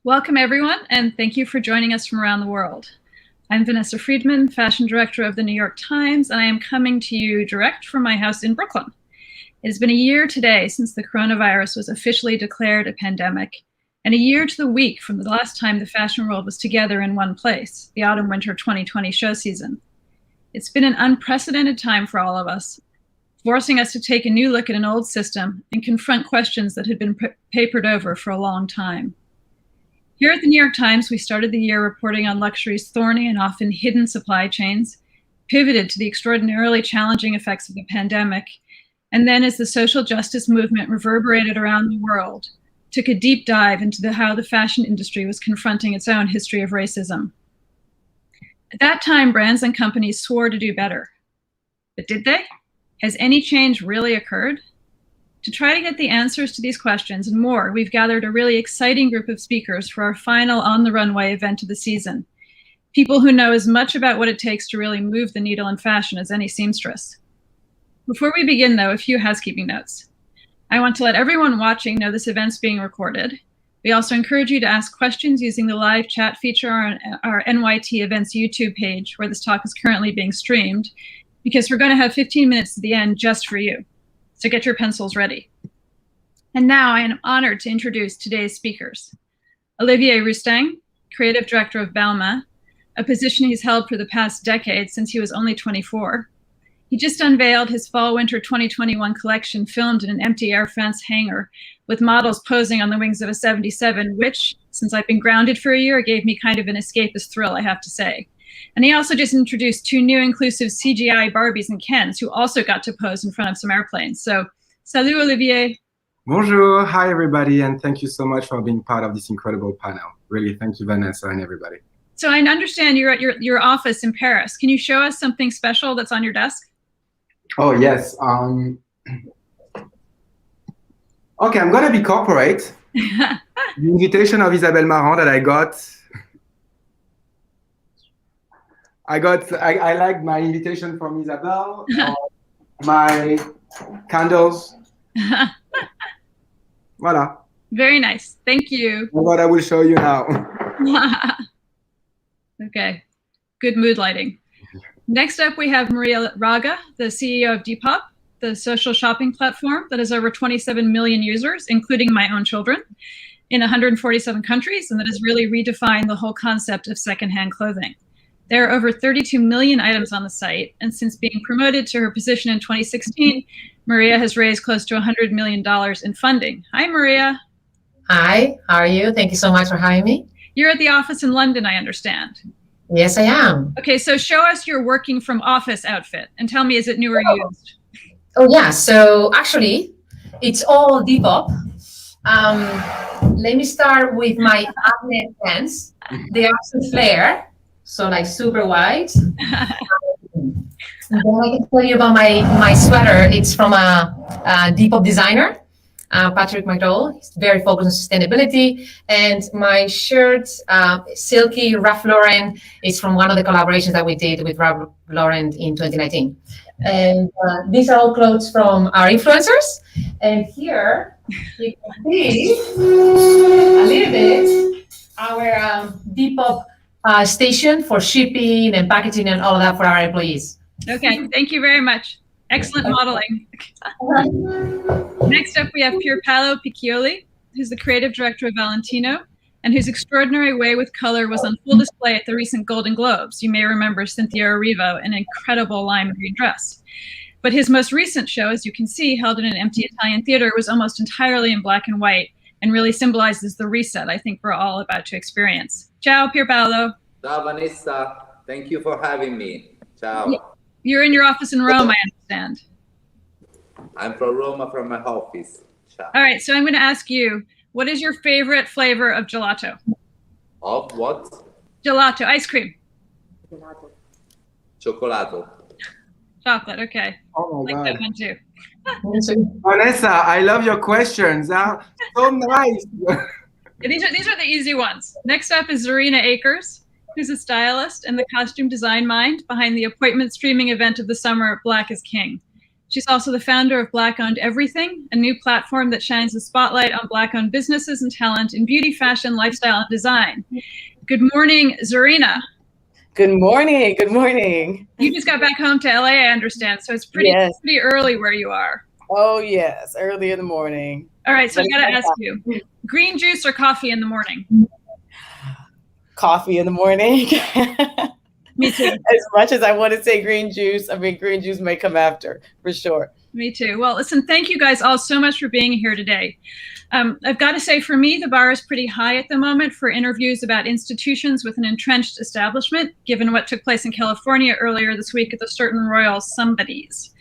Welcome, everyone, and thank you for joining us from around the world. I'm Vanessa Friedman, fashion director of the New York Times, and I am coming to you direct from my house in Brooklyn. It has been a year today since the coronavirus was officially declared a pandemic, and a year to the week from the last time the fashion world was together in one place, the autumn-winter 2020 show season. It's been an unprecedented time for all of us, forcing us to take a new look at an old system and confront questions that had been papered over for a long time. Here at the New York Times, we started the year reporting on luxury's thorny and often hidden supply chains, pivoted to the extraordinarily challenging effects of the pandemic, and then as the social justice movement reverberated around the world, took a deep dive into how the fashion industry was confronting its own history of racism. At that time, brands and companies swore to do better. But did they? Has any change really occurred? To try to get the answers to these questions and more, we've gathered a really exciting group of speakers for our final On the Runway event of the season. People who know as much about what it takes to really move the needle in fashion as any seamstress. Before we begin, though, a few housekeeping notes. I want to let everyone watching know this event's being recorded. We also encourage you to ask questions using the live chat feature on our NYT Events YouTube page, where this talk is currently being streamed, because we're going to have 15 minutes at the end just for you. So get your pencils ready. And now I am honored to introduce today's speakers. Olivier Rousteing, creative director of Balmain, a position he's held for the past decade since he was only 24. He just unveiled his fall-winter 2021 collection filmed in an empty Air France hangar with models posing on the wings of a 77, which, since I've been grounded for a year, gave me kind of an escapist thrill, I have to say. And he also just introduced two new inclusive CGI Barbies and Kens who also got to pose in front of some airplanes. So, salut Olivier. Bonjour, hi everybody, and thank you so much for being part of this incredible panel. Really, thank you, Vanessa, and everybody. So I understand you're at your office in Paris. Can you show us something special that's on your desk? Oh, yes. Okay, I'm gonna be corporate. The invitation of Isabelle Marant that I like my invitation from Isabelle, my candles. Voila. Very nice. Thank you. What I will show you now. Okay. Good mood lighting. Next up, we have Maria Raga, the CEO of Depop, the social shopping platform that has over 27 million users, including my own children, in 147 countries, and that has really redefined the whole concept of secondhand clothing. There are over 32 million items on the site, and since being promoted to her position in 2016, Maria has raised close to $100 million in funding. Hi, Maria. Hi, how are you? Thank you so much for having me. You're at the office in London, I understand. Yes, I am. Okay, so show us your working from office outfit and tell me, is it new or used? Oh, yeah. So actually, it's all Depop. Let me start with my Agnes pants. They are flare. So like super wide. And then I can tell you about my sweater. It's from a Depop designer, Patrick McDowell. He's very focused on sustainability. And my shirt, silky Ralph Lauren, is from one of the collaborations that we did with Ralph Lauren in 2019. And these are all clothes from our influencers. And here you can see a little bit our Depop station for shipping and packaging and all of that for our employees. Okay, thank you very much. Excellent modeling. Next up, we have Pierpaolo Piccioli, who's the creative director of Valentino, and whose extraordinary way with color was on full display at the recent Golden Globes. You may remember Cynthia Erivo, an incredible lime green dress. But his most recent show, as you can see, held in an empty Italian theater, was almost entirely in black and white and really symbolizes the reset I think we're all about to experience. Ciao, Pierpaolo. Ciao, Vanessa. Thank you for having me. Ciao. You're in your office in Rome, I understand. I'm from Rome, from my office. Ciao. All right, so I'm going to ask you, what is your favorite flavor of gelato? Of what? Gelato, ice cream. Cioccolato. Chocolate, okay. Oh my I like God. that one too. Vanessa, I love your questions. So nice. These are the easy ones. Next up is Zerina Akers, who's a stylist and the costume design mind behind the appointment streaming event of the summer, Black is King. She's also the founder of Black-Owned Everything, a new platform that shines the spotlight on Black-owned businesses and talent in beauty, fashion, lifestyle, and design. Good morning, Zerina. Good morning. Good morning. You just got back home to LA, I understand, so it's pretty early where you are. Oh, yes, early in the morning. All right, so I got to ask you, green juice or coffee in the morning? Coffee in the morning. Me too. As much as I want to say green juice, I mean, green juice may come after, for sure. Me too. Well, listen, thank you guys all so much for being here today. I've got to say, for me, the bar is pretty high at the moment for interviews about institutions with an entrenched establishment, given what took place in California earlier this week at the certain royal somebodies.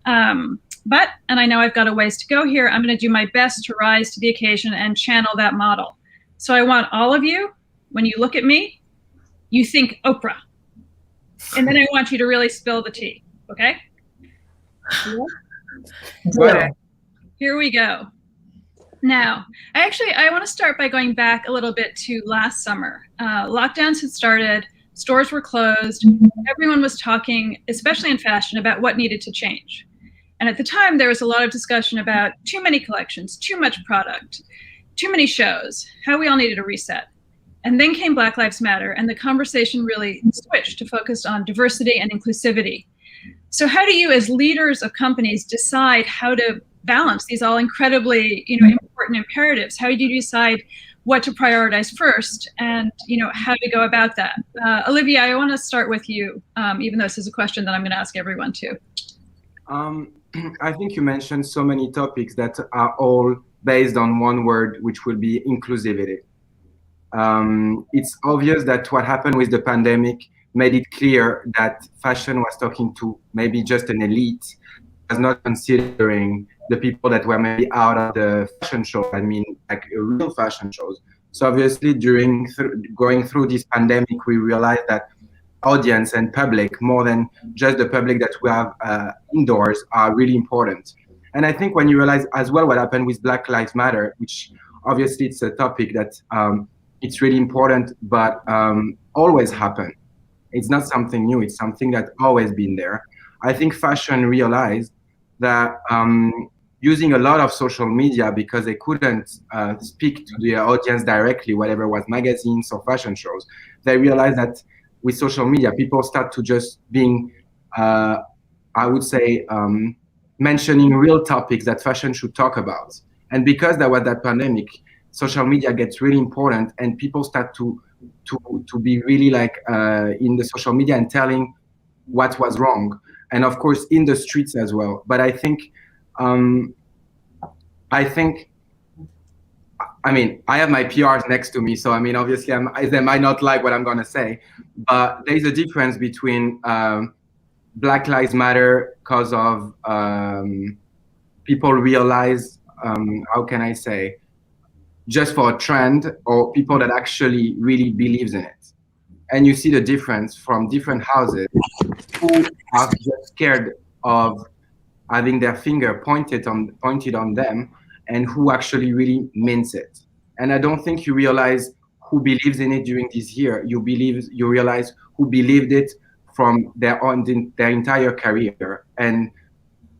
But, and I know I've got a ways to go here, I'm going to do my best to rise to the occasion and channel that model. So I want all of you, when you look at me, you think Oprah. And then I want you to really spill the tea, okay? Yeah. Here we go. Now, I want to start by going back a little bit to last summer. Lockdowns had started, stores were closed, everyone was talking, especially in fashion, about what needed to change. And at the time, there was a lot of discussion about too many collections, too much product, too many shows, how we all needed a reset. And then came Black Lives Matter, and the conversation really switched to focus on diversity and inclusivity. So how do you, as leaders of companies, decide how to balance these all incredibly, important imperatives? How do you decide what to prioritize first, and how to go about that? Olivier, I want to start with you, even though this is a question that I'm going to ask everyone too. I think you mentioned so many topics that are all based on one word, which will be inclusivity. It's obvious that what happened with the pandemic made it clear that fashion was talking to maybe just an elite, was not considering the people that were maybe out of the fashion show, like real fashion shows. So obviously going through this pandemic, we realized that audience and public, more than just the public that we have indoors, are really important. And I think when you realize as well what happened with Black Lives Matter, which obviously it's a topic that it's really important, but always happen. It's not something new, it's something that's always been there. I think fashion realized that using a lot of social media, because they couldn't speak to the audience directly, whatever was magazines or fashion shows, they realized that with social media, people start to just being, I would say, mentioning real topics that fashion should talk about. And because there was that pandemic, social media gets really important, and people start to be really like in the social media and telling what was wrong, and of course in the streets as well. But I think I have my PRs next to me, so obviously they might not like what I'm gonna say, but there's a difference between Black Lives Matter because of people realize, how can I say, just for a trend, or people that actually really believes in it. And you see the difference from different houses who are just scared of having their finger pointed on them, and who actually really means it. And I don't think you realize who believes in it during this year. You realize who believed it from their entire career. And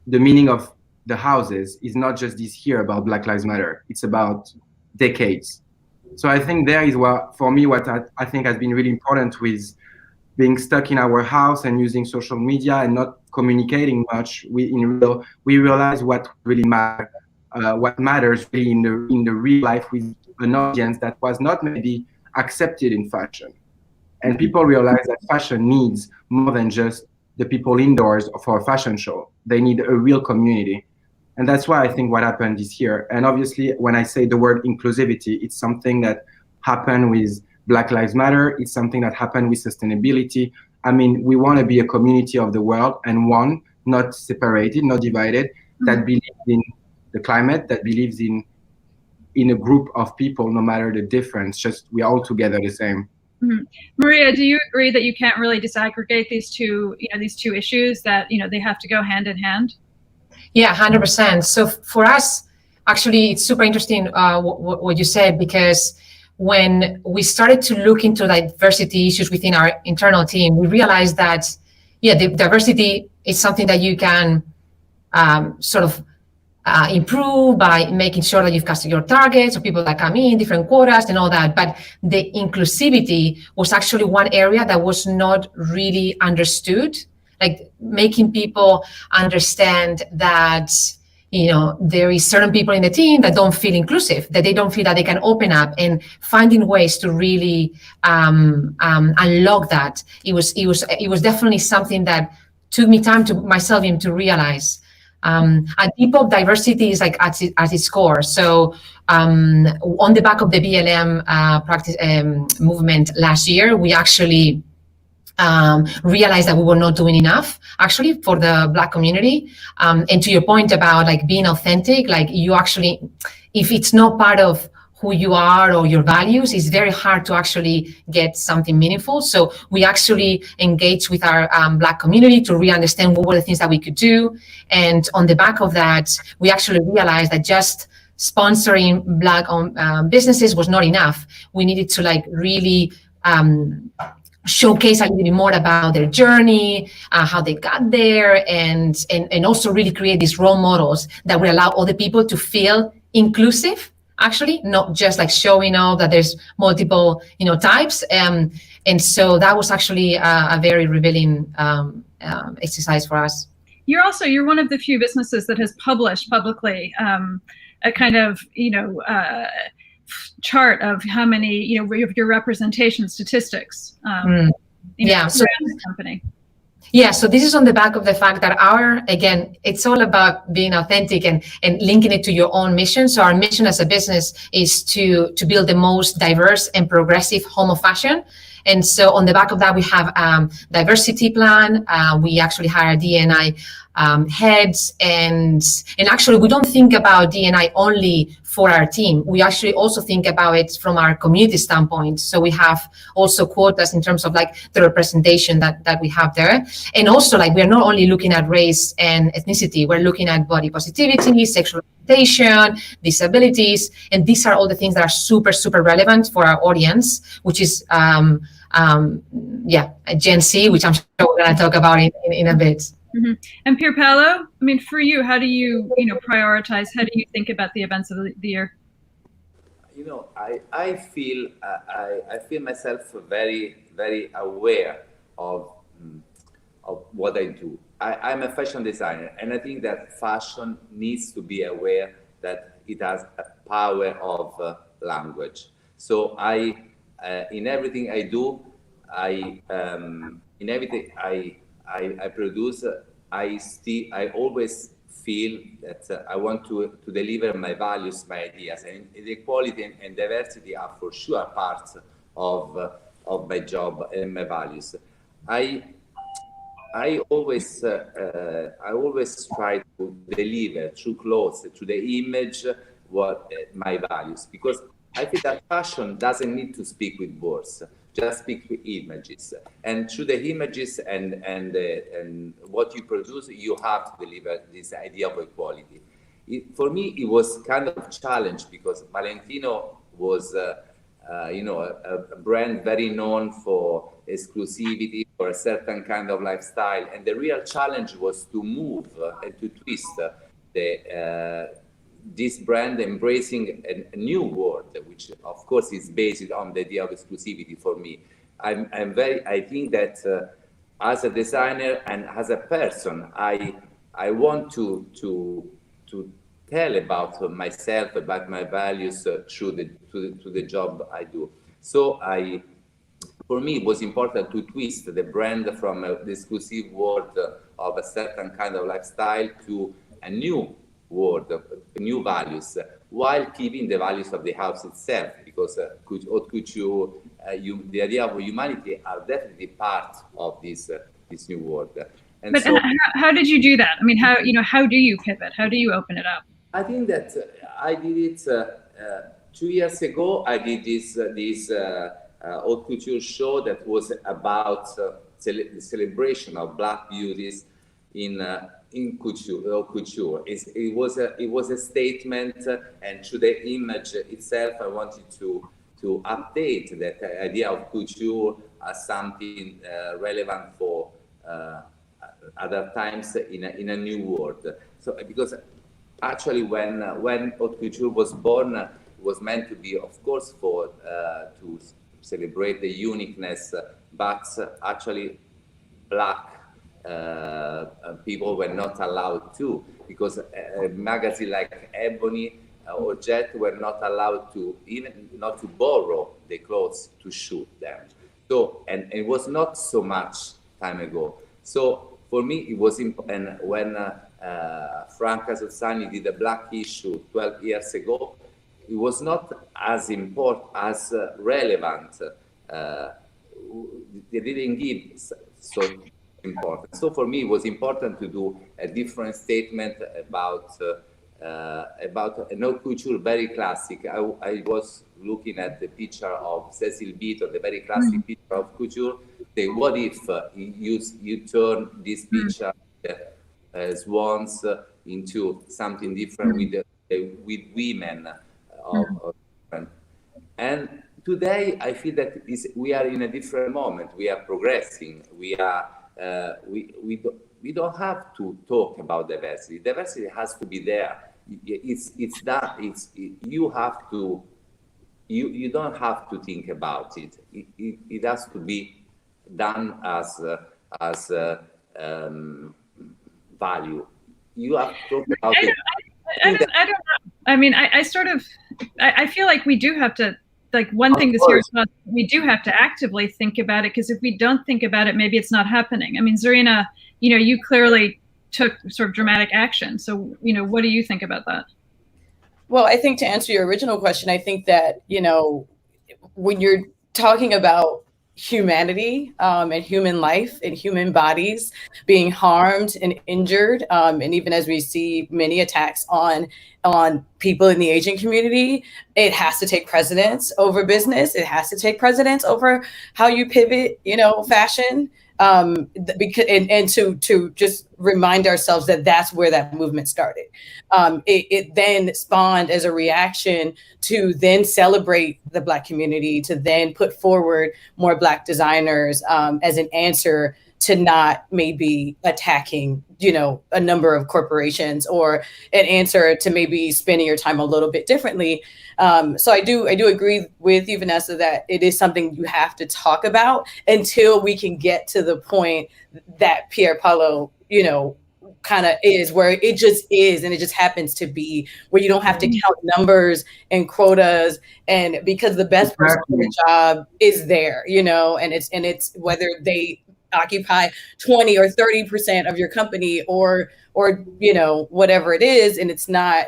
the meaning of the houses is not just this year about Black Lives Matter. It's about decades. So I think there is what I think has been really important with being stuck in our house and using social media and not communicating much. We realize what really matters, what matters really in the real life with an audience that was not maybe accepted in fashion. And people realize that fashion needs more than just the people indoors for a fashion show. They need a real community. And that's why I think what happened this year. And obviously, when I say the word inclusivity, it's something that happened with Black Lives Matter. It's something that happened with sustainability. We want to be a community of the world, and one, not separated, not divided, that believes in the climate, that believes in a group of people, no matter the difference, just we're all together the same. Mm-hmm. Maria, do you agree that you can't really disaggregate these two issues, that, they have to go hand in hand? Yeah, 100%. So for us, actually, it's super interesting what you said, because when we started to look into diversity issues within our internal team, we realized that, the diversity is something that you can sort of improve by making sure that you've casted your targets or people that come in, different quotas and all that. But the inclusivity was actually one area that was not really understood, like making people understand that, you know, there is certain people in the team that don't feel inclusive, that they don't feel that they can open up, and finding ways to really unlock that. It was definitely something that took me time to myself even to realize. At Depop, diversity is like at its core. So on the back of the BLM practice movement last year, we actually realized that we were not doing enough actually for the Black community. And to your point about like being authentic, like you actually, if it's not part of who you are or your values, it's very hard to actually get something meaningful. So we actually engaged with our Black community to really understand what were the things that we could do. And on the back of that, we actually realized that just sponsoring Black-owned businesses was not enough. We needed to like really showcase a little bit more about their journey, how they got there, and also really create these role models that will allow other people to feel inclusive, actually, not just like showing off that there's multiple, you know, types. And so that was actually a very revealing exercise for us. You're one of the few businesses that has published publicly a kind of, you know, chart of how many, you know, your representation statistics. Yeah. So, company. Yeah, so this is on the back of the fact that again, it's all about being authentic and linking it to your own mission. So our mission as a business is to build the most diverse and progressive home of fashion. And so on the back of that, we have diversity plan. We actually hire D&I heads, and actually we don't think about D&I only for our team. We actually also think about it from our community standpoint. So we have also quotas in terms of like the representation that we have there. And also like we're not only looking at race and ethnicity, we're looking at body positivity, sexual orientation, disabilities, and these are all the things that are super, super relevant for our audience, which is Gen Z, which I'm sure we're going to talk about in a bit. Mm-hmm. And Pierpaolo, I mean, for you, how do you prioritize? How do you think about the events of the year? You know, I feel myself very, very aware of what I do. I'm a fashion designer, and I think that fashion needs to be aware that it has a power of language. So in everything I do, I produce, I always feel that I want to deliver my values, my ideas, and equality and diversity are for sure parts of my job and my values. I always try to deliver through clothes, through the image, what my values, because I think that fashion doesn't need to speak with words, just speak with images. And through the images and what you produce, you have to deliver this idea of equality. For me, it was kind of a challenge because Valentino was, a brand very known for exclusivity, for a certain kind of lifestyle. And the real challenge was to move and to twist this brand embracing a new world, which of course is based on the idea of exclusivity for me. I think that as a designer and as a person, I want to tell about myself, about my values through the job I do. So for me, it was important to twist the brand from the exclusive world of a certain kind of lifestyle to a new world, new values, while keeping the values of the house itself, because haute couture, the idea of humanity are definitely part of this new world. And but so, how did you do that? I mean, how do you pivot? How do you open it up? I think that I did it 2 years ago. I did this haute couture show that was about the celebration of Black beauties in couture. It was a statement, and through the image itself, I wanted to update that idea of couture as something relevant for other times in a new world. So because actually when haute couture was born, it was meant to be, of course, for to celebrate the uniqueness, but actually black people were not allowed to, because a magazine like Ebony or Jet were not allowed to, even not to borrow the clothes to shoot them. So, and it was not so much time ago. So for me, it was important when Franca Sozzani did a black issue 12 years ago. It was not as important, as relevant. They didn't give so important. So for me, it was important to do a different statement about an haute couture, very classic. I was looking at the picture of Cecil Beaton, the very classic picture of couture. Say, what if you turn this picture, swans, into something different with women of different. And today, I feel that we are in a different moment. We are progressing. We are we don't have to talk about diversity. Diversity has to be there. It's that. You have to. You don't have to think about it. It has to be done as value. You have to talk about it. I don't know. I mean, I feel like we do have to, like, one thing this year is about, we do have to actively think about it, because if we don't think about it, maybe it's not happening. I mean, Zerina, you clearly took sort of dramatic action. So, what do you think about that? Well, I think to answer your original question, I think that, when you're talking about humanity and human life and human bodies being harmed and injured, and even as we see many attacks on people in the Asian community, it has to take precedence over business. It has to take precedence over how you pivot, fashion. Because and to just remind ourselves that that's where that movement started. It then spawned as a reaction to then celebrate the Black community, to then put forward more Black designers as an answer to not maybe attacking, a number of corporations, or an answer to maybe spending your time a little bit differently. So I do agree with you, Vanessa, that it is something you have to talk about until we can get to the point that Pierpaolo, kind of is, where it just is, and it just happens to be, where you don't have to count numbers and quotas, and because the best person for the job is there, and it's whether they occupy 20 or 30% of your company, or whatever it is, and it's not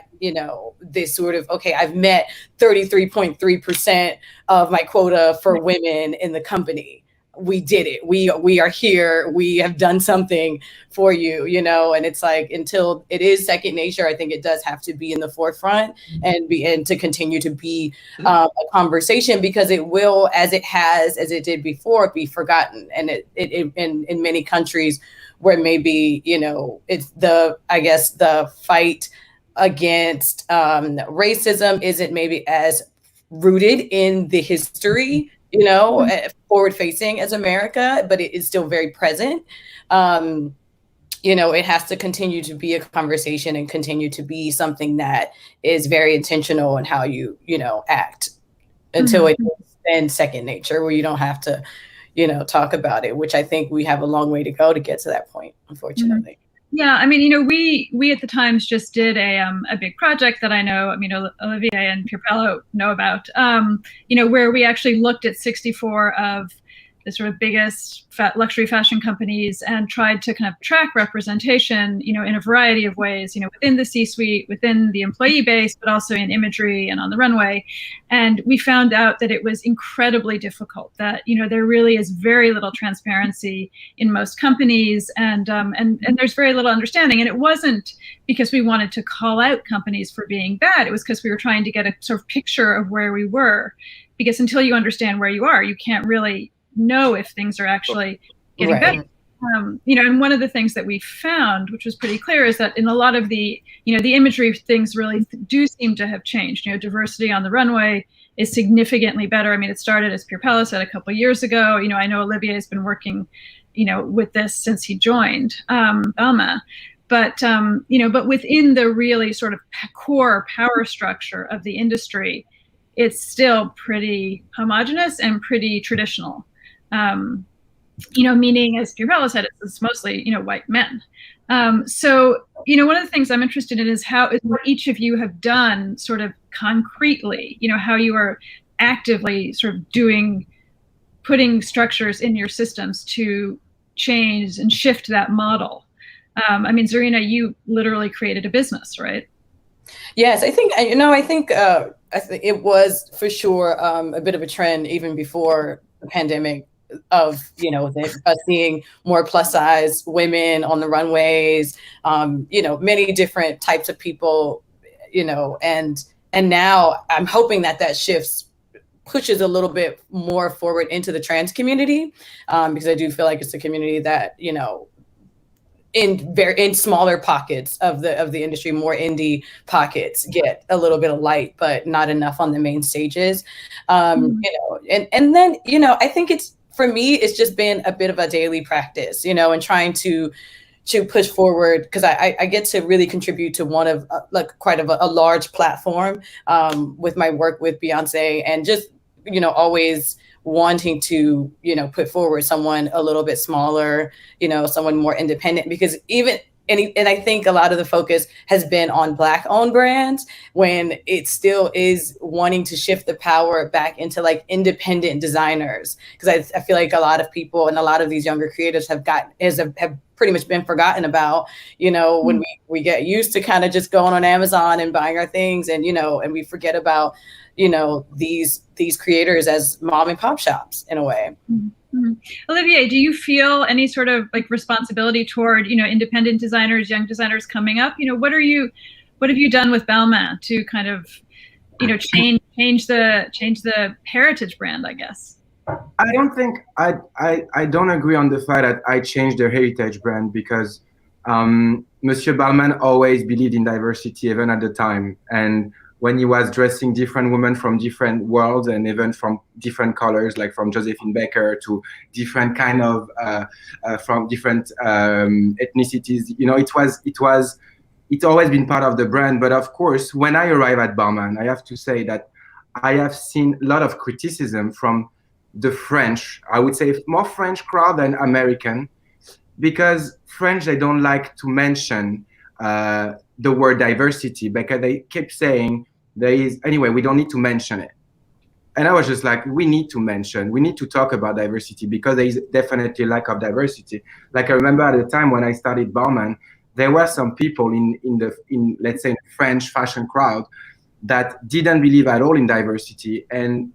this sort of, okay, I've met 33.3% of my quota for women in the company. We did it. We are here. We have done something for you, and it's like, until it is second nature, I think it does have to be in the forefront and to continue to be a conversation, because it will, as it did before, be forgotten. And it in many countries where maybe, it's the fight against racism isn't maybe as rooted in the history, forward facing as America, but it is still very present. It has to continue to be a conversation and continue to be something that is very intentional in how you, act, until it's then second nature, where you don't have to, talk about it, which I think we have a long way to go to get to that point, unfortunately. Yeah, I mean, we at the Times just did a big project that I know, Olivier and Pierpaolo know about, where we actually looked at 64 of the sort of biggest luxury fashion companies and tried to kind of track representation, in a variety of ways, within the C-suite, within the employee base, but also in imagery and on the runway. And we found out that it was incredibly difficult, that, there really is very little transparency in most companies, and there's very little understanding. And it wasn't because we wanted to call out companies for being bad. It was because we were trying to get a sort of picture of where we were, because until you understand where you are, you can't really know if things are actually getting better. And one of the things that we found, which was pretty clear, is that in a lot of the, the imagery things really do seem to have changed. Diversity on the runway is significantly better. I mean, it started, as Pierpaolo said, a couple of years ago. I know Olivier has been working, with this since he joined Balmain. but but within the really sort of core power structure of the industry, it's still pretty homogenous and pretty traditional. Meaning, as Pierpaolo said, it's mostly white men. So one of the things I'm interested in is what each of you have done, sort of concretely. How you are actively sort of putting structures in your systems to change and shift that model. Zerina, you literally created a business, right? Yes, I think it was for sure a bit of a trend even before the pandemic of us seeing more plus size women on the runways, many different types of people, and now I'm hoping that shifts, pushes a little bit more forward into the trans community, because I do feel like it's a community that in smaller pockets of the industry, more indie pockets get a little bit of light, but not enough on the main stages. And then I think for me it's just been a bit of a daily practice, and trying to push forward, because I get to really contribute to one of quite of a large platform with my work with Beyonce, and just always wanting to put forward someone a little bit smaller, someone more independent, because and I think a lot of the focus has been on Black owned brands, when it still is wanting to shift the power back into independent designers, because I feel like a lot of people and a lot of these younger creators have pretty much been forgotten about, when we get used to kind of just going on Amazon and buying our things, and and we forget about these creators as mom and pop shops in a way. Mm-hmm. Olivier, do you feel any sort of responsibility toward independent designers, young designers coming up? What have you done with Balmain to kind of change the heritage brand, I guess? I don't think I don't agree on the fact that I changed the heritage brand, because Monsieur Balmain always believed in diversity, even at the time, and when he was dressing different women from different worlds and even from different colors, like from Josephine Baker to different kind of from different ethnicities, it's always been part of the brand. But of course, when I arrive at Balmain, I have to say that I have seen a lot of criticism from the French, I would say more French crowd than American, because French, they don't like to mention the word diversity, because they keep saying we don't need to mention it. And I was just like, we need to talk about diversity, because there is definitely lack of diversity. Like I remember at the time when I started Balmain, there were some people in let's say French fashion crowd that didn't believe at all in diversity, and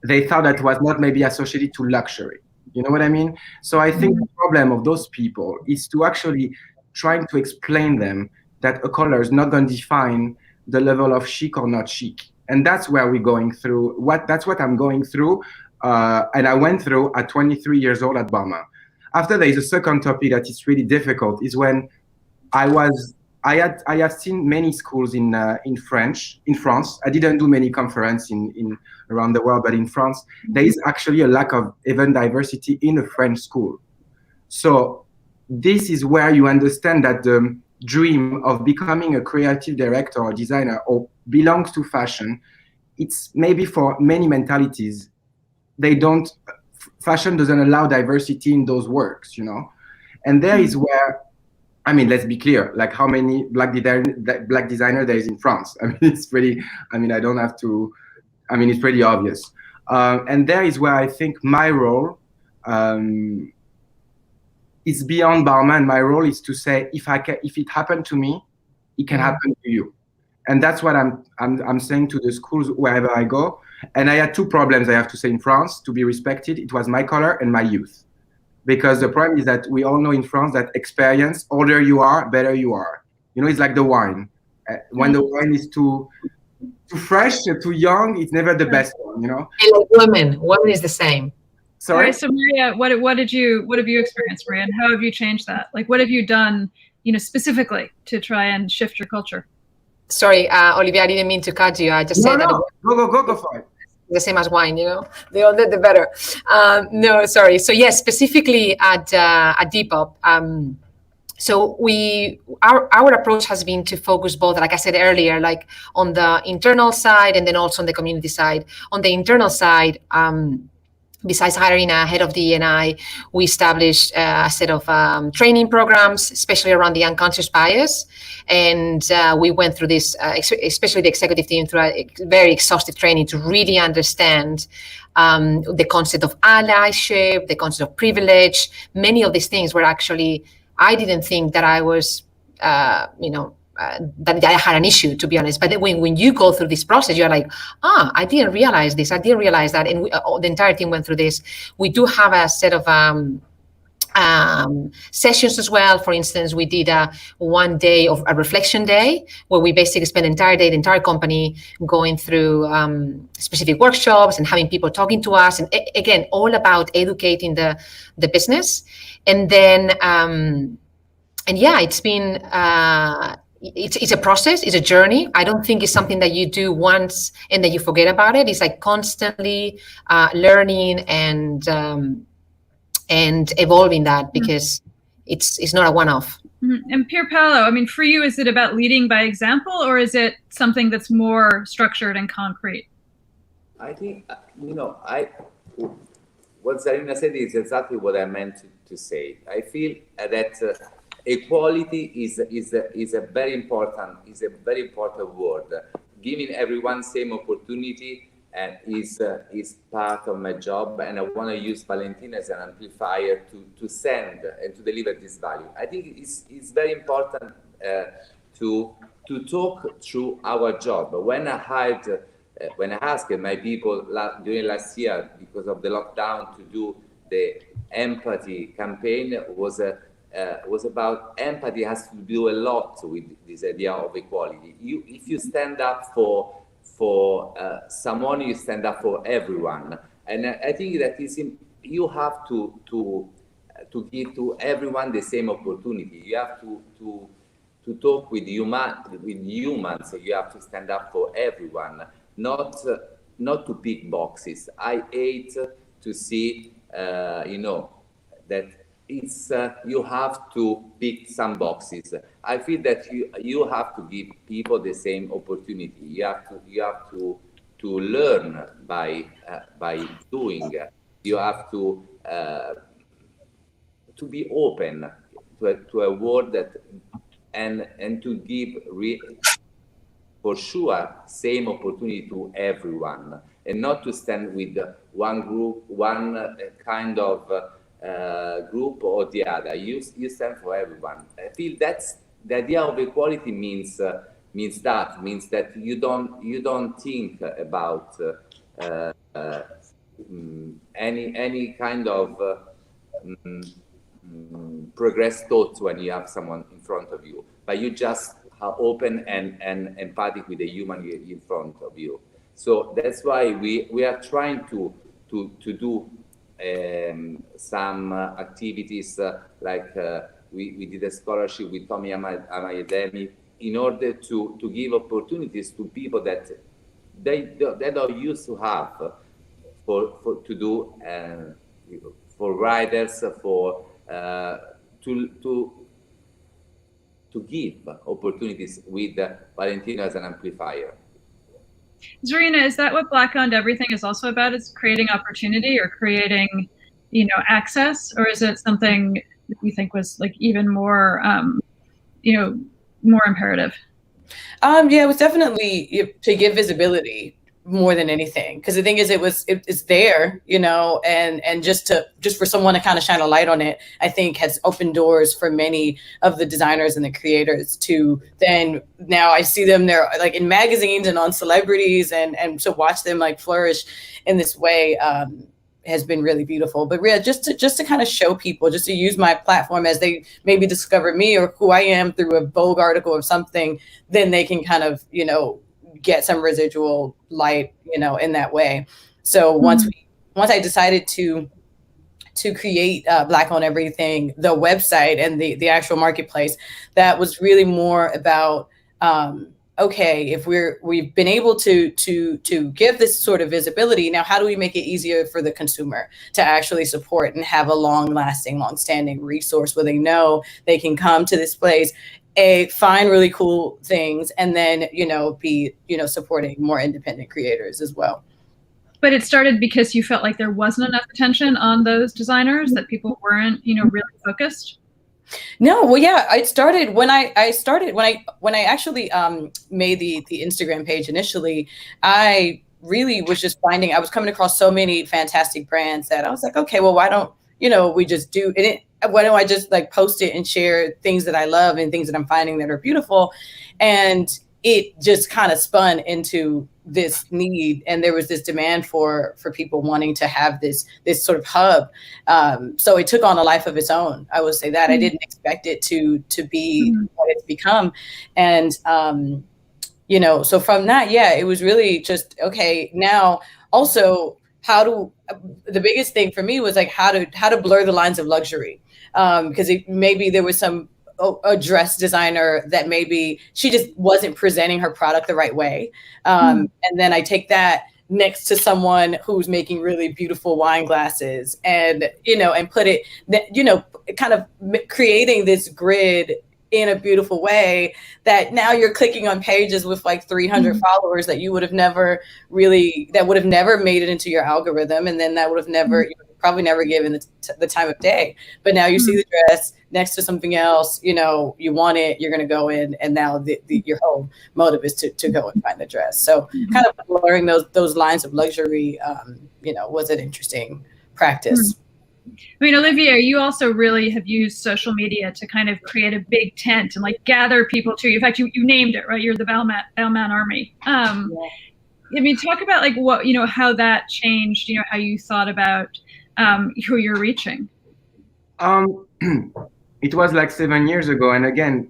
they thought that was not maybe associated to luxury. You know what I mean? So I think the problem of those people is to actually trying to explain them that a color is not going to define the level of chic or not chic. And that's where we're going through. That's what I'm going through. And I went through at 23 years old at Balmain. After, there is a second topic that is really difficult, is when I have seen many schools in France. I didn't do many conferences in around the world, but in France, there is actually a lack of even diversity in a French school. So this is where you understand that the dream of becoming a creative director or designer or belongs to fashion, it's maybe for many mentalities, fashion doesn't allow diversity in those works, And there is where, let's be clear, like how many black designer there is in France. It's pretty, I don't have to, it's pretty obvious. And there is where I think my role, it's beyond Balmain. My role is to say, if it happened to me, it can happen to you, and that's what I'm saying to the schools wherever I go. And I had two problems, I have to say, in France to be respected. It was my color and my youth, because the problem is that we all know in France that experience, older you are, better you are. It's like the wine. When the wine is too fresh, too young, it's never the best one. And like women is the same. Sorry. So Maria, what have you experienced, Maria, and how have you changed that? Like, what have you done, specifically to try and shift your culture? Sorry, Olivier, I didn't mean to cut you. I just said that. Go for it. The same as wine, the older the better. No, sorry. So yes, specifically at Depop, So our approach has been to focus both, like I said earlier, like on the internal side and then also on the community side. On the internal side, besides hiring a head of D&I, we established a set of training programs, especially around the unconscious bias. And we went through this, especially the executive team, through a very exhaustive training to really understand the concept of allyship, the concept of privilege. Many of these things were actually, I didn't think that I was, that I had an issue, to be honest. But then when you go through this process, you're like, I didn't realize this. I didn't realize that. And the entire team went through this. We do have a set of sessions as well. For instance, we did one day of a reflection day where we basically spent the entire day, the entire company going through specific workshops and having people talking to us. And again, all about educating the business. And then, it's been, it's a process, it's a journey. I don't think it's something that you do once and then you forget about it. It's like constantly learning and evolving that, because it's not a one-off. Mm-hmm. And Pierpaolo, I mean, for you, is it about leading by example, or is it something that's more structured and concrete? I think, what Zerina said is exactly what I meant to say. I feel that equality is a very important word. Giving everyone same opportunity is part of my job, and I want to use Valentino as an amplifier to send and to deliver this value. I think it's very important to talk through our job. When I asked my people during last year, because of the lockdown, to do the empathy campaign, was about empathy has to do a lot with this idea of equality. If you stand up for someone, you stand up for everyone, and I think that you have to give to everyone the same opportunity. You have to talk with humans. You have to stand up for everyone, not to pick boxes. I hate to see that it's you have to pick some boxes. I feel that you have to give people the same opportunity. You have to learn by doing. You have to be open to a world that and to give for sure same opportunity to everyone, and not to stand with one group, one kind of group or the other. You stand for everyone. I feel that's the idea of equality means that you don't think about any kind of progress thoughts when you have someone in front of you, but you just are open and empathic with the human in front of you. So that's why we are trying to do some activities like we did a scholarship with Tommy Amayedemi in order to give opportunities to people that they don't used to have for riders to give opportunities with Valentino as an amplifier. Zerina, is that what Black Owned Everything is also about? Is creating opportunity or creating, access, or is it something that you think was like even more, more imperative? It was definitely to give visibility more than anything, because the thing is, it's there, and just for someone to kind of shine a light on it, I think has opened doors for many of the designers and the creators to then now I see them, they're like in magazines and on celebrities, and to watch them like flourish in this way has been really beautiful. But yeah, just to kind of show people, just to use my platform as they maybe discover me or who I am through a Vogue article or something, then they can kind of get some residual light, in that way. So once I decided to create Black Owned Everything, the website and the actual marketplace, that was really more about okay, if we've been able to give this sort of visibility, now how do we make it easier for the consumer to actually support and have a long-standing resource where they know they can come to this place, find really cool things, and then, be, supporting more independent creators as well. But it started because you felt like there wasn't enough attention on those designers, that people weren't, really focused? No, well, yeah, it started when I actually made the Instagram page initially. I really was just finding, I was coming across so many fantastic brands that I was like, okay, well, why don't, we just do it? Why don't I just like post it and share things that I love and things that I'm finding that are beautiful? And it just kind of spun into this need, and there was this demand for people wanting to have this sort of hub. So it took on a life of its own. I would say that I didn't expect it to be what it's become. And, so from that, yeah, it was really just, okay, now also the biggest thing for me was like how to blur the lines of luxury. Because maybe there was a dress designer that maybe she just wasn't presenting her product the right way. And then I take that next to someone who's making really beautiful wine glasses and, and put it, kind of creating this grid in a beautiful way that now you're clicking on pages with like 300 followers that you would have never made it into your algorithm. And then that would have never, probably never given the time of day. But now you see the dress next to something else, you want it, you're going to go in, and now your whole motive is to go and find the dress. So kind of blurring those lines of luxury, was an interesting practice. I mean, Olivier, you also really have used social media to kind of create a big tent and like gather people to you. In fact, you named it, right? You're the Balmain Army. I mean, talk about like what, how that changed, how you thought about who you're reaching. It was like 7 years ago. And again,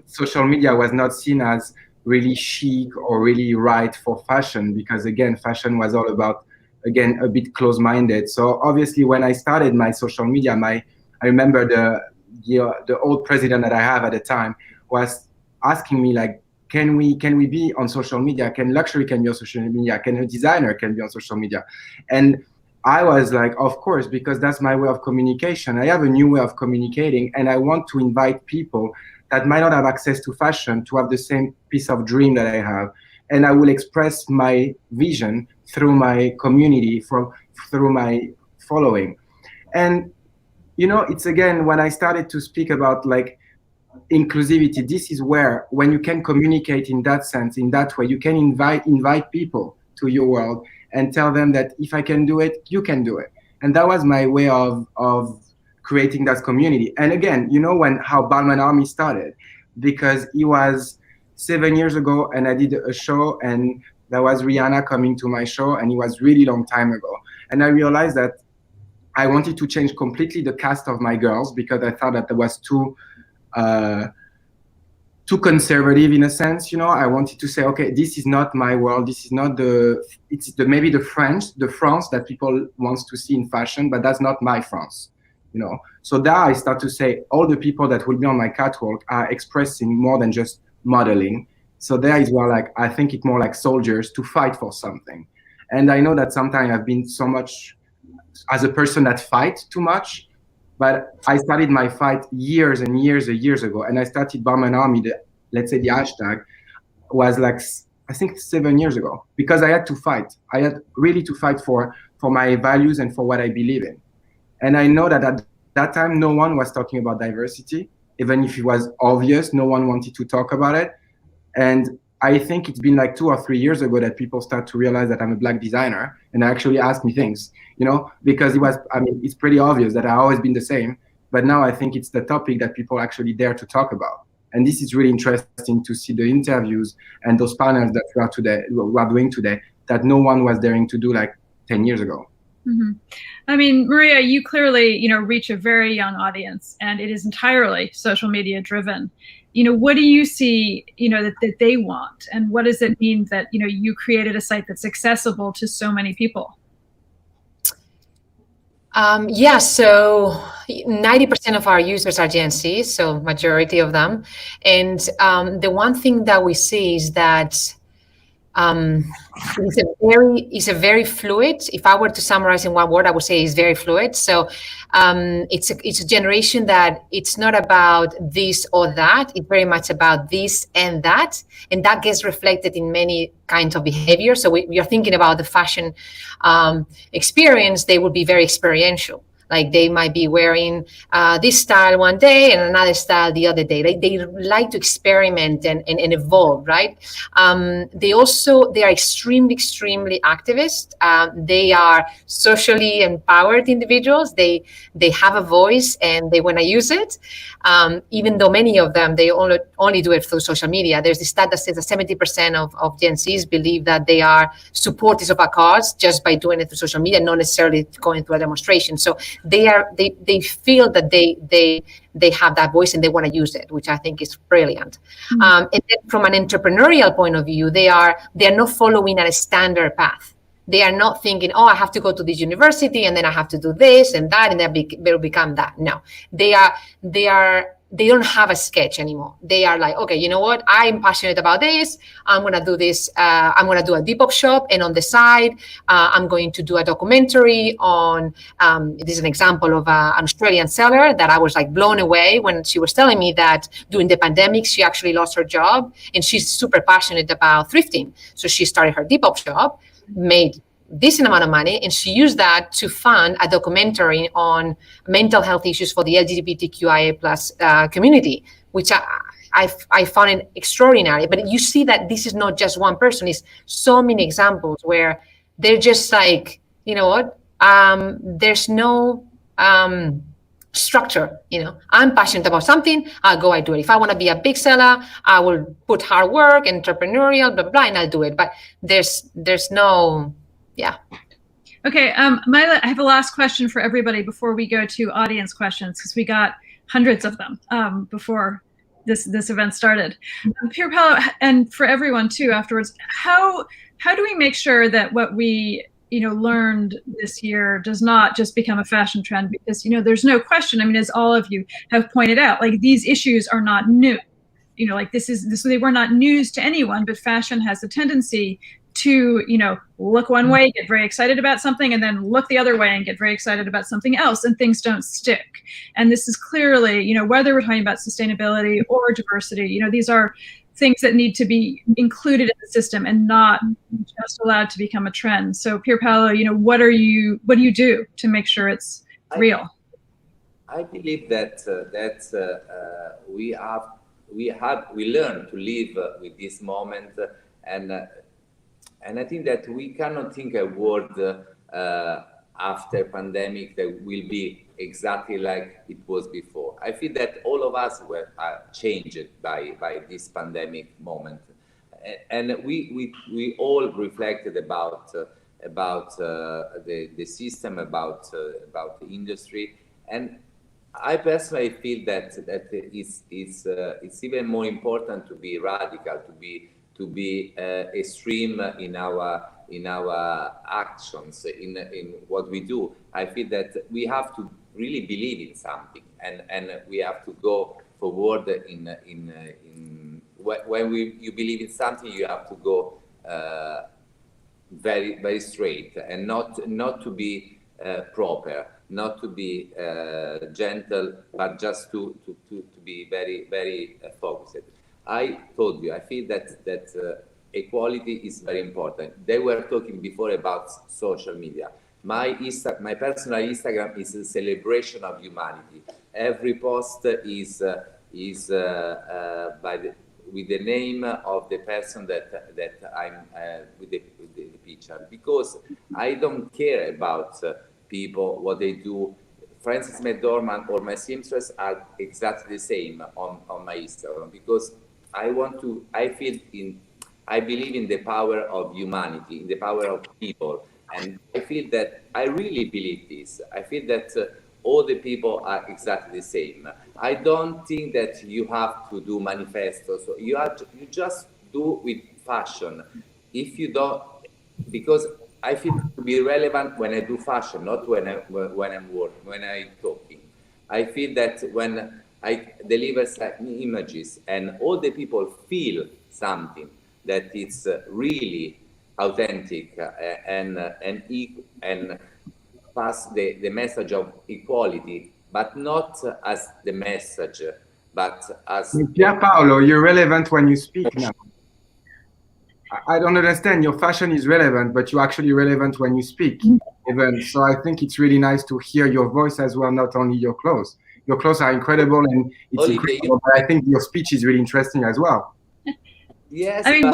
social media was not seen as really chic or really right for fashion, because again, fashion was all about, again, a bit close-minded. So obviously when I started my social media, I remember the old president that I have at the time was asking me like, can we be on social media? Can luxury be on social media? Can a designer be on social media? And I was like, of course, because that's my way of communication. I have a new way of communicating, and I want to invite people that might not have access to fashion to have the same piece of dream that I have. And I will express my vision through my community, through my following. And, it's again, when I started to speak about like inclusivity, this is where, when you can communicate in that sense, in that way, you can invite people to your world and tell them that if I can do it, you can do it. And that was my way of creating that community. And again, how Balmain Army started, because it was 7 years ago, and I did a show, and there was Rihanna coming to my show, and it was really long time ago. And I realized that I wanted to change completely the cast of my girls, because I thought that there was too conservative in a sense. I wanted to say, okay, this is not my world. This is not maybe the France that people wants to see in fashion, but that's not my France. So there I start to say all the people that will be on my catwalk are expressing more than just modeling. So there is where like I think it's more like soldiers to fight for something. And I know that sometimes I've been so much as a person that fight too much, but I started my fight years and years ago, and I started Balmain Army. Let's say the hashtag was like, I think 7 years ago, because I had to fight. I had really to fight for my values and for what I believe in. And I know that at that time, no one was talking about diversity. Even if it was obvious, no one wanted to talk about it. And I think it's been like 2 or 3 years ago that people start to realize that I'm a Black designer, and actually ask me things, because it's pretty obvious that I've always been the same. But now I think it's the topic that people actually dare to talk about. And this is really interesting to see the interviews and those panels that we are doing today that no one was daring to do like 10 years ago. Mm-hmm. I mean, Maria, you clearly, reach a very young audience, and it is entirely social media driven. What do you see, that they want, and what does it mean that, you created a site that's accessible to so many people? So, 90% of our users are Gen Z, so majority of them. And the one thing that we see is that it's a very fluid. If I were to summarize in one word, I would say it's very fluid. So it's a generation that it's not about this or that. It's very much about this and that gets reflected in many kinds of behavior. So we are thinking about the fashion experience. They would be very experiential. Like they might be wearing this style one day and another style the other day. They like to experiment and evolve, right? They are extremely activist. They are socially empowered individuals. They have a voice and they want to use it. Even though many of them, they only do it through social media. There's this stat that says that 70% of Gen Zs believe that they are supporters of a cause just by doing it through social media, not necessarily going through a demonstration. So they feel that they have that voice and they want to use it, which I think is brilliant. Mm-hmm. And then from an entrepreneurial point of view, they are not following a standard path. They are not thinking, oh, I have to go to this university and then I have to do this and that and then they'll become that. No, they don't have a sketch anymore. They are like, okay, you know what? I'm passionate about this. I'm going to do this. I'm going to do a Depop shop. And on the side, I'm going to do a documentary on, this is an example of an Australian seller that I was like blown away when she was telling me that during the pandemic, she actually lost her job and she's super passionate about thrifting. So she started her Depop shop, made decent amount of money, and she used that to fund a documentary on mental health issues for the LGBTQIA plus community, which I found it extraordinary. But you see that this is not just one person; it's so many examples where they're just like, you know what? There's no structure. You know, I'm passionate about something. I'll go. I do it. If I want to be a big seller, I will put hard work, entrepreneurial, blah blah, and I'll do it. But there's no. Yeah. Okay. I have a last question for everybody before we go to audience questions, because we got hundreds of them before this event started. Pierpaolo, and for everyone too afterwards, how do we make sure that what we learned this year does not just become a fashion trend? Because there's no question. I mean, as all of you have pointed out, like these issues are not new. Like they were not news to anyone, but fashion has a tendency to look one way, get very excited about something, and then look the other way and get very excited about something else, and things don't stick. And this is clearly, whether we're talking about sustainability or diversity, these are things that need to be included in the system and not just allowed to become a trend. So Pierpaolo, what do you do to make sure it's real? I believe that we learn to live with this moment, and I think that we cannot think a world after pandemic that will be exactly like it was before. I feel that all of us were changed by this pandemic moment, and we all reflected about the system, about the industry, and I personally feel that it's even more important to be radical, to be extreme in our actions, in what we do. I feel that we have to really believe in something, and we have to go forward when you believe in something, you have to go very, very straight, and not to be proper, not to be gentle, but just to be very, very focused. I told you, I feel that equality is very important. They were talking before about social media. My personal Instagram is a celebration of humanity. Every post is with the name of the person that I'm with the picture, because I don't care about people, what they do. Frances McDormand or my seamstress are exactly the same on my Instagram, because I believe in the power of humanity, in the power of people. And I feel that I really believe this. I feel that all the people are exactly the same. I don't think that you have to do manifestos. So you just do with fashion. If you don't, because I feel to be relevant when I do fashion, not when I'm talking. I feel that when I deliver images and all the people feel something that it's really authentic and pass the message of equality, but not as the message, but as... Pierpaolo, you're relevant when you speak now. I don't understand. Your fashion is relevant, but you're actually relevant when you speak. Even so, I think it's really nice to hear your voice as well, not only your clothes. Your clothes are incredible, and it's Olivier, incredible. But I think your speech is really interesting as well. Yes, I mean,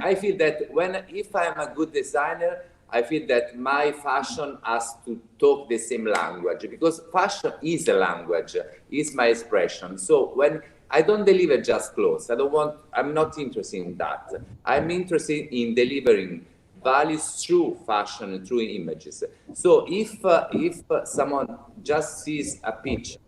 I feel that if I'm a good designer, I feel that my fashion has to talk the same language, because fashion is a language, is my expression. So when I don't deliver just clothes, I'm not interested in that. I'm interested in delivering values through fashion and through images. So if someone just sees a picture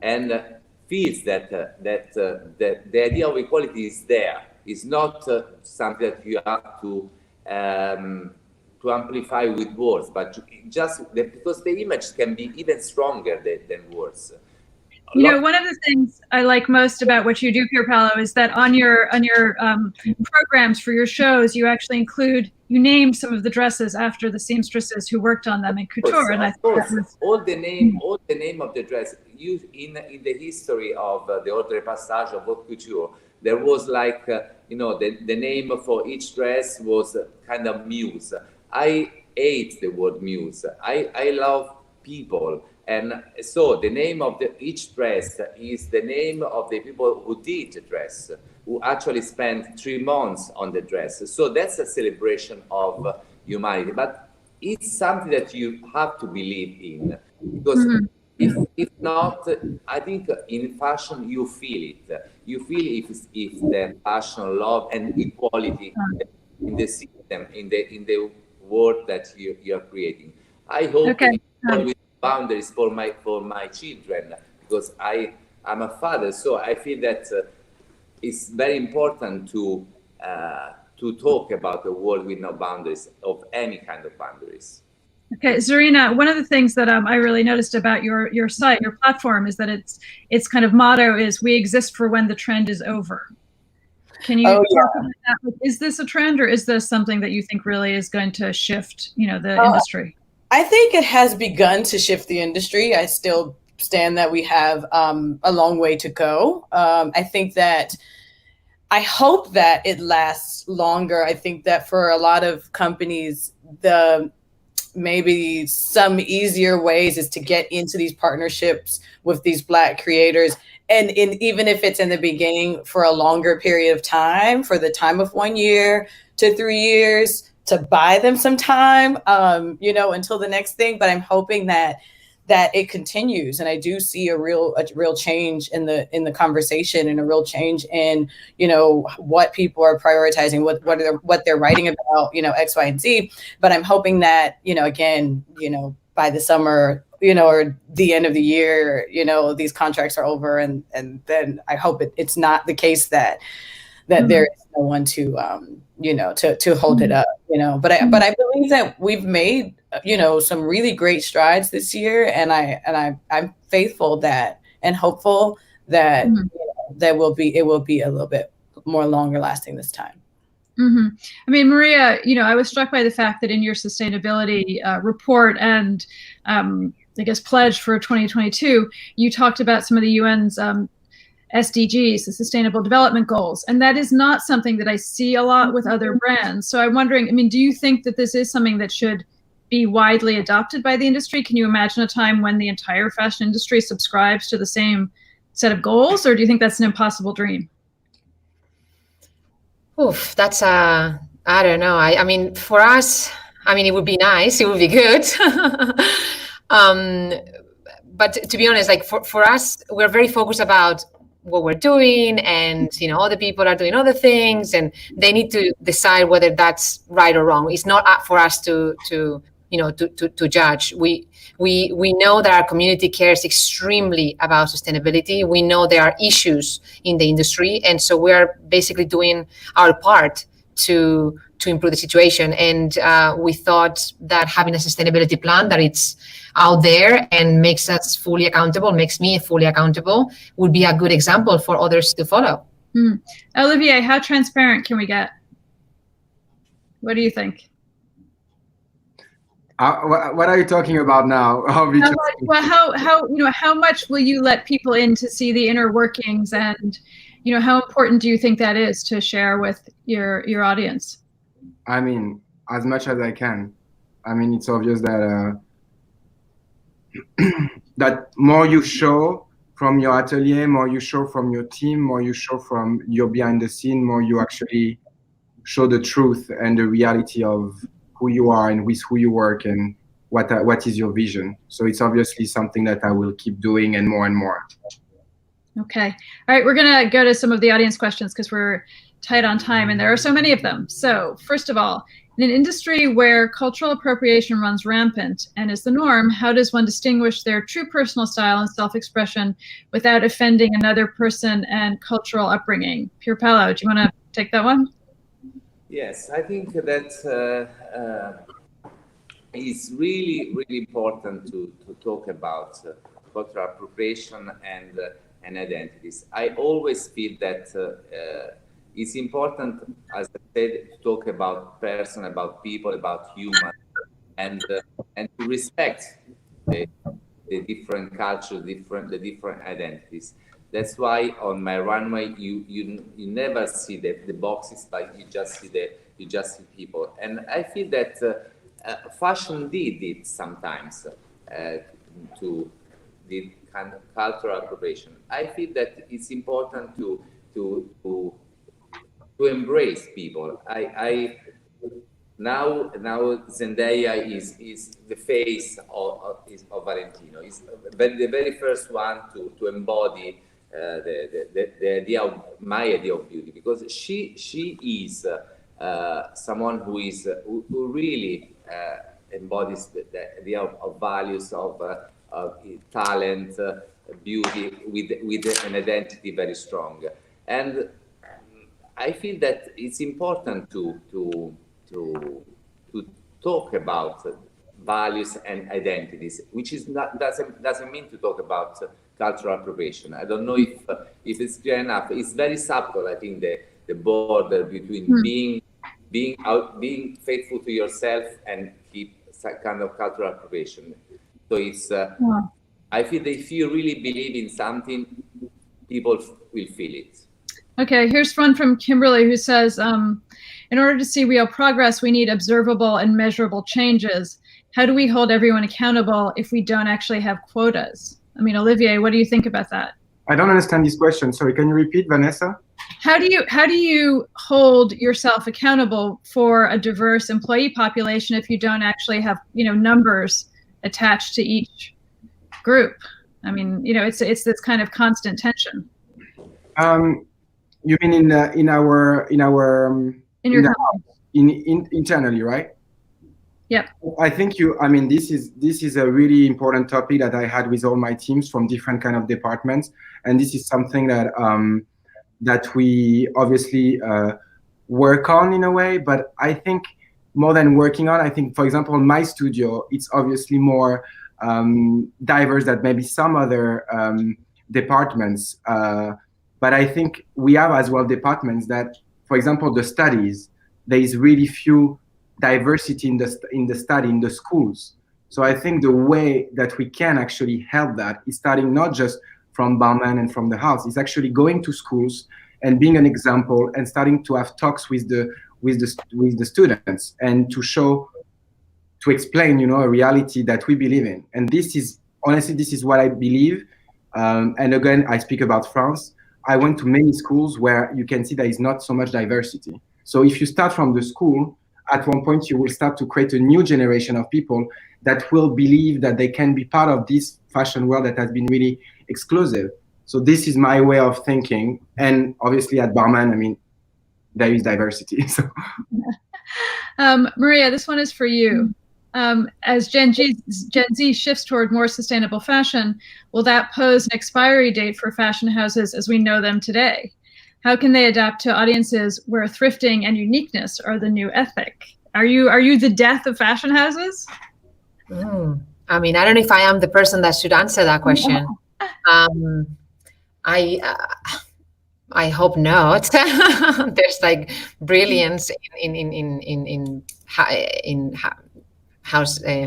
and feels that the idea of equality is there, is not something that you have to amplify with words, but because the image can be even stronger than words. You know, one of the things I like most about what you do, Pierpaolo, is that on your programs for your shows, you actually you name some of the dresses after the seamstresses who worked on them in couture. And I think that was... all the name of the dress used in the history of the Ordre Passage of haute couture. There was like the name for each dress was kind of muse. I hate the word muse. I love people. And so the name of each dress is the name of the people who did the dress, who actually spent 3 months on the dress. So that's a celebration of humanity. But it's something that you have to believe in, because if not, I think in fashion you feel it. You feel if the passion, love, and equality in the system, in the world that you are creating. I hope with boundaries for my children, because I'm a father, so I feel that it's very important to talk about a world with no boundaries, of any kind of boundaries. Okay, Zerina, one of the things that I really noticed about your site, your platform, is that its kind of motto is "We exist for when the trend is over." Can you talk about that? Is this a trend, or is this something that you think really is going to shift, the industry? I think it has begun to shift the industry. I still stand that we have a long way to go. I hope that it lasts longer. I think that for a lot of companies, maybe some easier ways is to get into these partnerships with these Black creators. And even if it's in the beginning for a longer period of time, for the time of 1 year to 3 years, to buy them some time, until the next thing. But I'm hoping that it continues, and I do see a real change in the conversation, and a real change in what people are prioritizing, what they're writing about, X, Y, and Z. But I'm hoping that again, by the summer, or the end of the year, these contracts are over, and then I hope it's not the case that there is no one to to hold it up, but I believe that we've made some really great strides this year, and I'm faithful that and hopeful that it will be a little bit more longer lasting this time. I mean, Maria, I was struck by the fact that in your sustainability report and I guess pledge for 2022, you talked about some of the UN's SDGs, the Sustainable Development Goals. And that is not something that I see a lot with other brands. So I'm wondering, do you think that this is something that should be widely adopted by the industry? Can you imagine a time when the entire fashion industry subscribes to the same set of goals? Or do you think that's an impossible dream? Oof, that's I don't know. I mean, for us, it would be nice. It would be good. But to be honest, like for us, we're very focused about what we're doing, and other people are doing other things, and they need to decide whether that's right or wrong. It's not up for us to judge. We know that our community cares extremely about sustainability. We know there are issues in the industry, and so we're basically doing our part to to improve the situation. And we thought that having a sustainability plan that it's out there and makes us fully accountable, makes me fully accountable, would be a good example for others to follow. Olivier, how transparent can we get? What do you think? What are you talking about now? How much will you let people in to see the inner workings, and how important do you think that is to share with your audience? I mean, as much as I can. I mean, it's obvious that that more you show from your atelier, more you show from your team, more you show from your behind the scene, more you actually show the truth and the reality of who you are and with who you work and what is your vision. So it's obviously something that I will keep doing, and more. Okay. All right, we're going to go to some of the audience questions because we're tight on time, and there are so many of them. So first of all, in an industry where cultural appropriation runs rampant and is the norm, how does one distinguish their true personal style and self-expression without offending another person and cultural upbringing? Pierpaolo, do you want to take that one? Yes, I think that it's really, really important to talk about cultural appropriation and identities. I always feel that it's important, as I said, to talk about person, about people, about human, and to respect the different cultures, the different identities. That's why on my runway you never see the boxes, but you just see people. And I feel that fashion did it sometimes to the kind of cultural appropriation. I feel that it's important to embrace people. Now Zendaya is the face of Valentino. Is the very first one to embody the idea of my idea of beauty, because she is someone who really embodies the idea of values of talent, beauty with an identity very strong. And I feel that it's important to talk about values and identities, which is doesn't mean to talk about cultural appropriation. I don't know if it's clear enough. It's very subtle, I think, the border between being faithful to yourself and keep some kind of cultural appropriation. So it's I feel that if you really believe in something, people will feel it. Okay, here's one from Kimberly who says, in order to see real progress, we need observable and measurable changes. How do we hold everyone accountable if we don't actually have quotas? I mean, Olivier, what do you think about that? I don't understand this question. Sorry, can you repeat, Vanessa? How do you hold yourself accountable for a diverse employee population if you don't actually have, numbers attached to each group? I mean, it's this kind of constant tension. You mean internally, right? Yep. I think this is a really important topic that I had with all my teams from different kind of departments, and this is something that that we obviously work on in a way. But I think more than working on, I think, for example, my studio, it's obviously more diverse than maybe some other departments. But I think we have as well departments that, for example, the studies, there is really few diversity in the schools. So I think the way that we can actually help that is starting not just from Balmain and from the house, is actually going to schools and being an example and starting to have talks with the students and to explain, a reality that we believe in. And this is what I believe. And again, I speak about France. I went to many schools where you can see there is not so much diversity. So if you start from the school, at one point you will start to create a new generation of people that will believe that they can be part of this fashion world that has been really exclusive. So this is my way of thinking. And obviously at Balmain, there is diversity. So. Maria, this one is for you. As Gen Z shifts toward more sustainable fashion, will that pose an expiry date for fashion houses as we know them today? How can they adapt to audiences where thrifting and uniqueness are the new ethic? Are you the death of fashion houses? I mean, I don't know if I am the person that should answer that question. I hope not. There's like brilliance in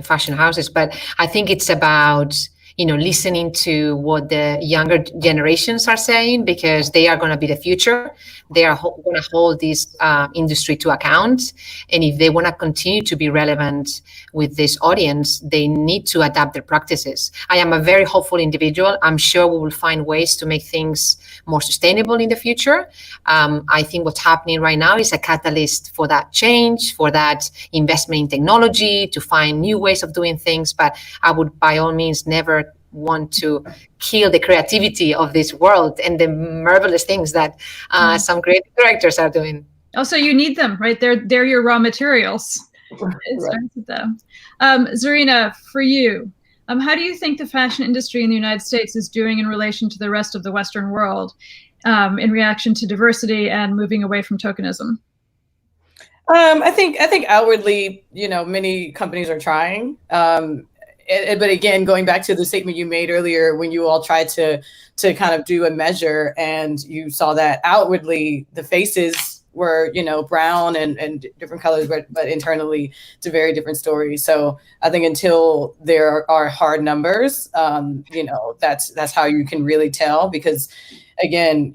fashion houses, but I think it's about listening to what the younger generations are saying, because they are going to be the future. They are going to hold this industry to account, and if they want to continue to be relevant with this audience, they need to adapt their practices. I am a very hopeful individual. I'm sure we will find ways to make things more sustainable in the future. I think what's happening right now is a catalyst for that change, for that investment in technology, to find new ways of doing things. But I would, by all means, never want to kill the creativity of this world and the marvelous things that some creative directors are doing. Also, you need them, right? They're your raw materials. It starts with them. Zerina, for you, how do you think the fashion industry in the United States is doing in relation to the rest of the Western world in reaction to diversity and moving away from tokenism? I think outwardly, many companies are trying. But again, going back to the statement you made earlier, when you all tried to kind of do a measure and you saw that outwardly the faces were, brown and different colors, but internally it's a very different story. So I think until there are hard numbers, that's how you can really tell, because again,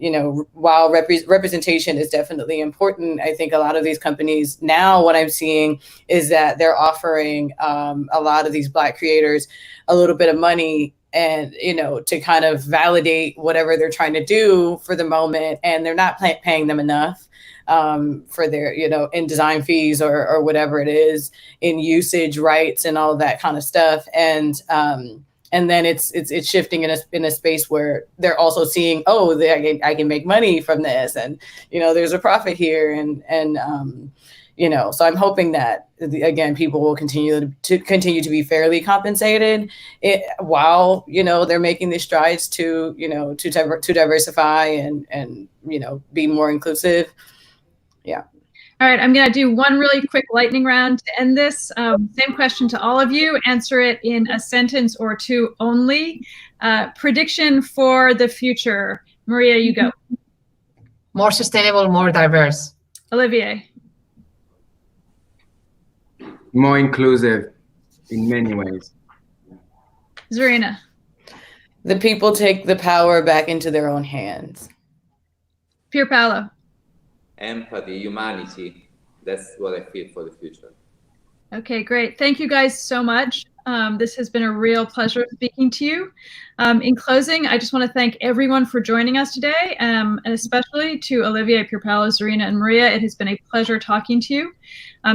while representation is definitely important, I think a lot of these companies now, what I'm seeing is that they're offering a lot of these Black creators a little bit of money and, to kind of validate whatever they're trying to do for the moment. And they're not paying them enough for their, in design fees or whatever it is, in usage rights and all of that kind of stuff. And then it's shifting in a space where they're also seeing, I can make money from this, and there's a profit here, and so I'm hoping that again people will continue to be fairly compensated while they're making these strides to diversify and be more inclusive. Yeah. All right, I'm going to do one really quick lightning round to end this. Same question to all of you. Answer it in a sentence or two only. Prediction for the future. Maria, you go. More sustainable, more diverse. Olivier. More inclusive in many ways. Zerina. The people take the power back into their own hands. Pierpaolo. Empathy, humanity. That's what I feel for the future. Okay, great. Thank you guys so much. This has been a real pleasure speaking to you. In closing, I just want to thank everyone for joining us today, and especially to Olivier, Pierpaolo, Zerina, and Maria. It has been a pleasure talking to you.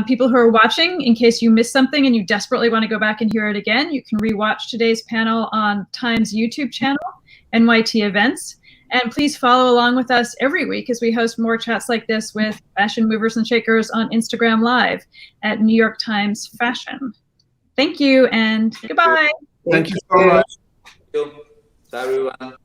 People who are watching, in case you missed something and you desperately want to go back and hear it again, you can rewatch today's panel on Time's YouTube channel, NYT Events. And please follow along with us every week as we host more chats like this with fashion movers and shakers on Instagram Live at New York Times Fashion. Thank you and goodbye. Thank you so much. Thank you. Bye, everyone.